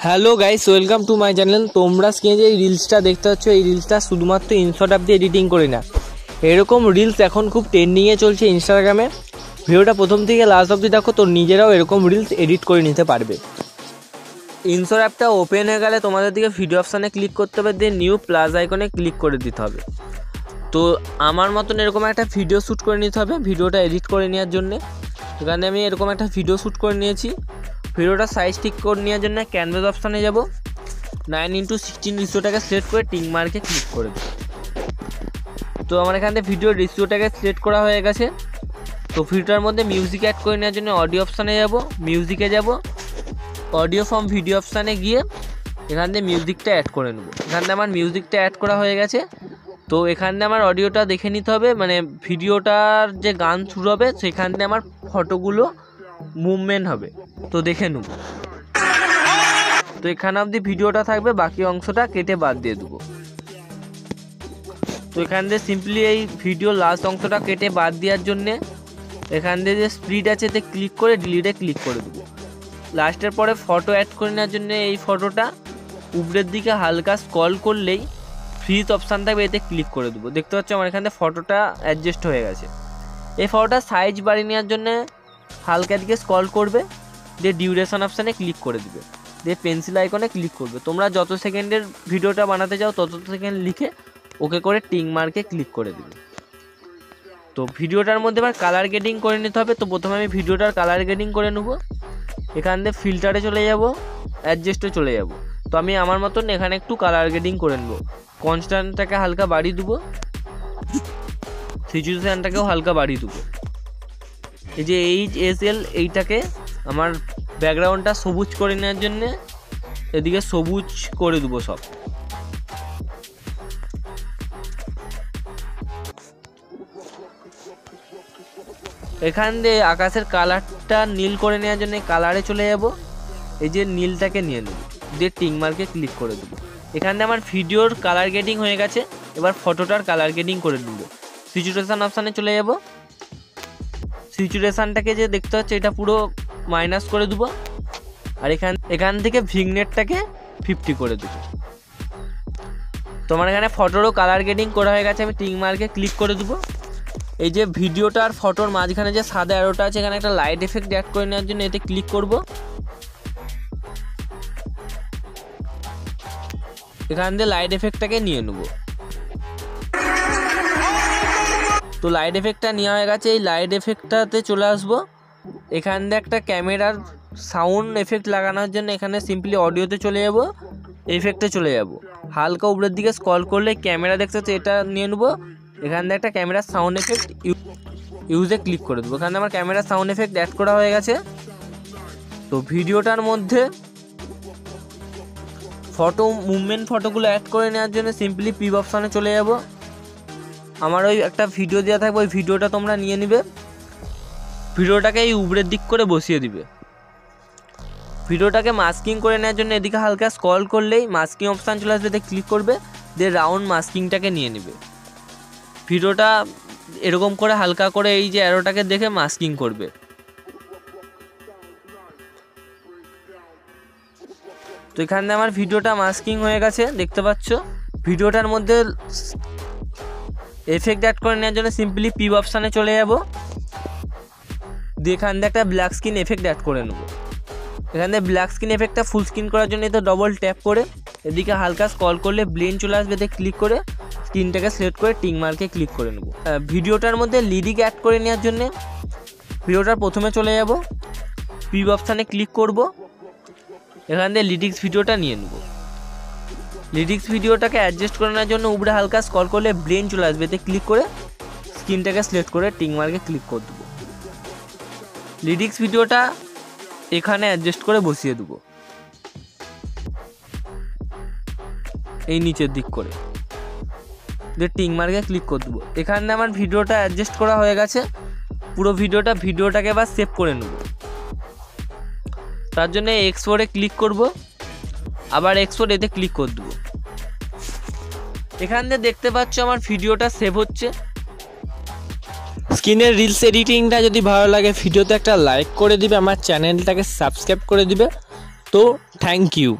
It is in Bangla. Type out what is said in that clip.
Hello guys, welcome to my channel. তোমরা স্ক্রিনে যে রিলসটা দেখতে পাচ্ছ, এই রিলসটা শুধুমাত্র ইনশট অ্যাপ দিয়ে এডিটিং করি না। এরকম রিলস এখন খুব ট্রেন্ডিংয়ে চলছে ইনস্টাগ্রামে। ভিডিওটা প্রথম থেকে লাস্ট অবধি দেখো, তো নিজেরাও এরকম রিলস এডিট করে নিতে পারবে। ইনশট অ্যাপটা ওপেন হয়ে গেলে তোমাদের দিকে ভিডিও অপশানে ক্লিক করতে হবে, দিয়ে নিউ প্লাস আইকনে ক্লিক করে দিতে হবে। তো আমার মতন এরকম একটা ভিডিও শ্যুট করে নিতে হবে ভিডিওটা এডিট করে নেওয়ার জন্যে। এখানে আমি এরকম একটা ভিডিও শ্যুট করে নিয়েছি। ভিডিওটা সাইজ ঠিক করে নেওয়ার জন্য ক্যানভাস অপশানে যাব, 9:16 রেশিওটাকে সিলেক্ট করে টিক মার্কে ক্লিক করে দেবো। তো আমার এখান থেকে ভিডিও রেশিওটাকে সিলেক্ট করা হয়ে গেছে। তো ভিডিওটার মধ্যে মিউজিক অ্যাড করে নেওয়ার জন্য অডিও অপশানে যাব, মিউজিকে যাব, অডিও ফ্রম ভিডিও অপশানে গিয়ে এখান থেকে মিউজিকটা অ্যাড করে নেব। এখান থেকে আমার মিউজিকটা অ্যাড করা হয়ে গেছে। তো এখান থেকে আমার অডিওটা দেখে নিতে হবে, মানে ভিডিওটার যে গান শুরু হবে সেখান থেকে আমার ফটোগুলো মুভমেন্ট হবে, তো দেখে নেব। তো এখানে অবধি ভিডিওটা থাকবে, বাকি অংশটা কেটে বাদ দিয়ে দেবো। তো এখান থেকে সিম্পলি এই ভিডিও লাস্ট অংশটা কেটে বাদ দেওয়ার জন্যে এখান থেকে যে স্প্লিট আছে এতে ক্লিক করে ডিলিটে ক্লিক করে দেবো। লাস্টের পরে ফটো অ্যাড করে নেওয়ার জন্য এই ফটোটা উপরের দিকে হালকা স্ক্রল করলেই ফ্রিজ অপশান থাকবে, এতে ক্লিক করে দেবো। দেখতে পাচ্ছ আমার এখান থেকে ফটোটা অ্যাডজাস্ট হয়ে গেছে। এই ফটোটা সাইজ বাড়িয়ে নেওয়ার জন্য হালকা দিকে স্ক্রল করবে, দিয়ে ডিউরেশন অপশানে ক্লিক করে দিবে, দিয়ে পেন্সিল আইকনে ক্লিক করবে। তোমরা যত সেকেন্ডের ভিডিওটা বানাতে চাও তত সেকেন্ড লিখে ওকে করে টিক মার্কে ক্লিক করে দিবে। তো ভিডিওটার মধ্যে এবার কালার গ্রেডিং করে নিতে হবে। তো প্রথমে আমি ভিডিওটার কালার গ্রেডিং করে নেব। এখান থেকে ফিল্টারে চলে যাব, অ্যাডজাস্টে চলে যাব। তো আমি আমার মতন এখানে একটু কালার গ্রেডিং করে নেব। কনস্ট্যান্টটাকে হালকা বাড়িয়ে দেবো, সিচুয়েশানটাকেও হালকা বাড়িয়ে দেবো। এই যে HSL এইটাকে আমার ব্যাকগ্রাউন্ডটা সবুজ করে নেওয়ার জন্যে এদিকে সবুজ করে দেবো সব। এখান দিয়ে আকাশের কালারটা নীল করে নেওয়ার জন্য কালারে চলে যাব, এই যে নীলটাকে নিয়ে নেব, দিয়ে টিক মার্কে ক্লিক করে দেবো। এখান দিয়ে আমার ভিডিওর কালার গ্রেডিং হয়ে গেছে। এবার ফটোটার কালার গ্রেডিং করে নেব। সিচুয়েশান অপশানে চলে যাব, সিচুয়েশানটাকে যে দেখতে হচ্ছে এটা পুরো মাইনাস করে দেবো, আর এখান থেকে ভিগনেটটাকে 50 করে দেবো। তোমার এখানে ফটোরও কালার গ্রেডিং করা হয়ে গেছে। আমি টিক মার্কে ক্লিক করে দেবো। এই যে ভিডিওটা আর ফটোর মাঝখানে যে সাদা অ্যারোটা আছে, এখানে একটা লাইট এফেক্ট অ্যাড করে নেওয়ার জন্য এতে ক্লিক করব। এখান দিয়ে লাইট এফেক্টটাকে নিয়ে নেব। তো লাইট এফেক্টটা নেওয়া হয়ে গেছে। এই লাইট এফেক্টটাতে চলে আসবো। এখান দিয়ে একটা ক্যামেরার সাউন্ড এফেক্ট লাগানোর জন্য এখানে সিম্পলি অডিওতে চলে যাব, এফেক্টে চলে যাব। হালকা উপরের দিকে স্ক্রল করলে ক্যামেরা দেখতে হচ্ছে, এটা নিয়ে নেবো। এখান দিয়ে একটা ক্যামেরার সাউন্ড এফেক্ট ইউজে ক্লিক করে দেবো। এখানে আমার ক্যামেরার সাউন্ড এফেক্ট অ্যাড করা হয়ে গেছে। তো ভিডিওটার মধ্যে ফটো মুভমেন্ট ফটোগুলো অ্যাড করে নেওয়ার জন্য সিম্পলি পিপ অপশানে চলে যাব। আমার ওই একটা ভিডিও দেওয়া থাকবে, ওই ভিডিওটা তোমরা নিয়ে নিবে, ভিডিওটাকে এই উপরের দিক করে বসিয়ে দিবে। ভিডিওটাকে মাস্কিং করে নেওয়ার জন্য এদিকে হালকা স্ক্রল করলেই মাস্কিং অপশান চলে আসবে, এতে ক্লিক করবে, দিয়ে রাউন্ড মাস্কিংটাকে নিয়ে নেবে। ভিডিওটা এরকম করে হালকা করে এই যে অ্যারোটাকে দেখে মাস্কিং করবে। তো এখানে আমার ভিডিওটা মাস্কিং হয়ে গেছে, দেখতে পাচ্ছ। ভিডিওটার মধ্যে এফেক্ট অ্যাড করে নেওয়ার জন্য সিম্পলি পিপ অপশানে চলে যাব, দিয়ে এখান থেকে একটা ব্ল্যাক স্ক্রিন এফেক্ট অ্যাড করে নেব। এখান থেকে ব্ল্যাক স্ক্রিন এফেক্টটা ফুল স্ক্রিন করার জন্য তো ডবল ট্যাপ করে এদিকে হালকা স্ক্রল করলে ব্লেন্ড চলে আসবে, এতে ক্লিক করে স্ক্রিনটাকে সিলেক্ট করে টিক মার্কে ক্লিক করে নেব। ভিডিওটার মধ্যে লিরিক অ্যাড করে নেওয়ার জন্যে ভিডিওটার প্রথমে চলে যাব, পিপ অপশানে ক্লিক করব। এখান থেকে লিরিক্স ভিডিওটা নিয়ে নেব। লিরিক্স ভিডিওটাকে অ্যাডজাস্ট করে নেওয়ার জন্য উপরে হালকা স্ক্রল করলে ব্লেন্ড চলে আসবে, এতে ক্লিক করে স্ক্রিনটাকে সিলেক্ট করে টিক মার্কে ক্লিক করে দেবো। লিরিক্স ভিডিওটা এখানে অ্যাডজাস্ট করে বসিয়ে দেবো, এই নিচের দিক করে, দিয়ে টিক মার্কে ক্লিক করে দেবো। এখানে আমার ভিডিওটা অ্যাডজাস্ট করা হয়ে গেছে। পুরো ভিডিওটাকে এবার সেভ করে নেব। তার জন্য এক্সপোর্টে ক্লিক করব, আবার এক্সপোর্ট এতে ক্লিক করে দেবো। এখান থেকে দেখতে পাচ্ছ আমার ভিডিওটা সেভ হচ্ছে। স্ক্রিনের রিলস এডিটিংটা যদি ভালো লাগে ভিডিওতে একটা লাইক করে দিবে, আমার চ্যানেলটাকে সাবস্ক্রাইব করে দিবে। তো থ্যাংক ইউ।